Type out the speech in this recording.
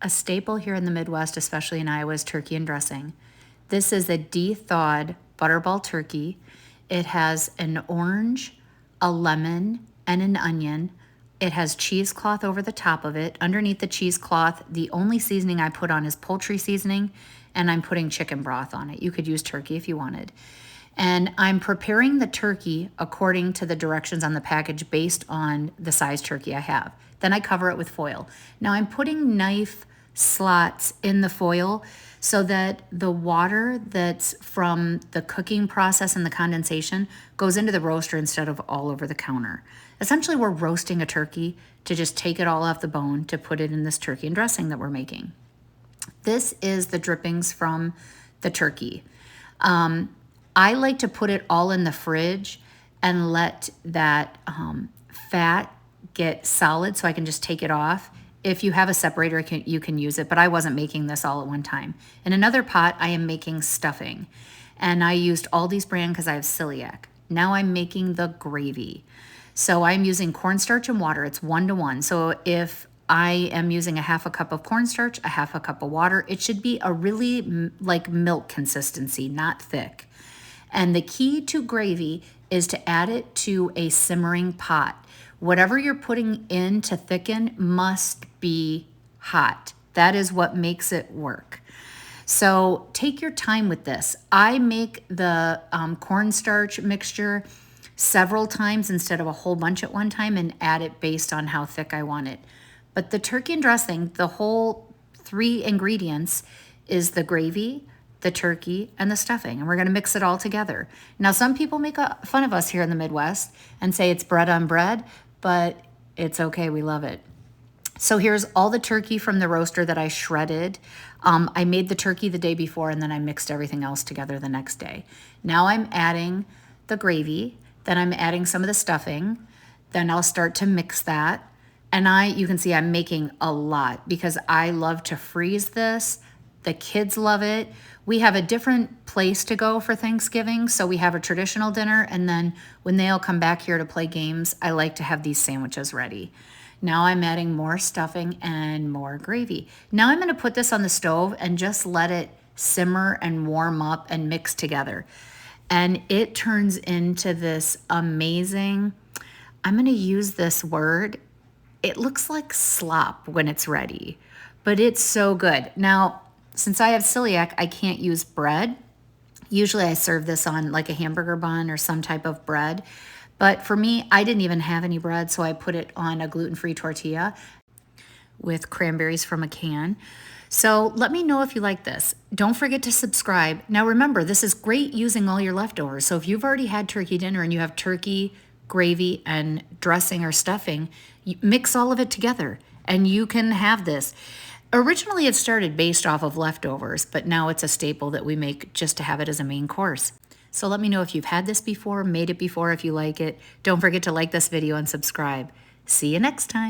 A staple here in the Midwest, especially in Iowa, is turkey and dressing. This is a de-thawed butterball turkey. It has an orange, a lemon, and an onion. It has cheesecloth over the top of it. Underneath the cheesecloth, the only seasoning I put on is poultry seasoning, and I'm putting chicken broth on it. You could use turkey if you wanted. And I'm preparing the turkey according to the directions on the package based on the size turkey I have. Then I cover it with foil. Now I'm putting knife slots in the foil so that the water that's from the cooking process and the condensation goes into the roaster instead of all over the counter. Essentially, we're roasting a turkey to just take it all off the bone to put it in this turkey and dressing that we're making. This is the drippings from the turkey. I like to put it all in the fridge and let that fat get solid so I can just take it off. If you have a separator, you can use it, but I wasn't making this all at one time. In another pot, I am making stuffing, and I used Aldi's brand because I have celiac. Now I'm making the gravy. So I'm using cornstarch and water. It's 1-to-1. So if I am using a half a cup of cornstarch, a half a cup of water, it should be a really like milk consistency, not thick. And the key to gravy is to add it to a simmering pot. Whatever you're putting in to thicken must be hot. That is what makes it work. So take your time with this. I make the cornstarch mixture several times instead of a whole bunch at one time and add it based on how thick I want it. But the turkey and dressing, the whole 3 ingredients is the gravy, the turkey, and the stuffing, and we're gonna mix it all together. Now, some people make fun of us here in the Midwest and say it's bread on bread, but it's okay, we love it. So here's all the turkey from the roaster that I shredded. I made the turkey the day before, and then I mixed everything else together the next day. Now I'm adding the gravy, then I'm adding some of the stuffing, then I'll start to mix that. And you can see I'm making a lot because I love to freeze this. The kids love it. We have a different place to go for Thanksgiving, so we have a traditional dinner, and then when they all come back here to play games, I like to have these sandwiches ready. Now I'm adding more stuffing and more gravy. Now I'm gonna put this on the stove and just let it simmer and warm up and mix together. And it turns into this amazing, I'm gonna use this word, it looks like slop when it's ready, but it's so good. Now, since I have celiac, I can't use bread. Usually I serve this on like a hamburger bun or some type of bread. But for me, I didn't even have any bread, so I put it on a gluten-free tortilla with cranberries from a can. So let me know if you like this. Don't forget to subscribe. Now remember, this is great using all your leftovers. So if you've already had turkey dinner and you have turkey, gravy, and dressing or stuffing, you mix all of it together and you can have this. Originally, it started based off of leftovers, but now it's a staple that we make just to have it as a main course. So let me know if you've had this before, made it before, if you like it. Don't forget to like this video and subscribe. See you next time.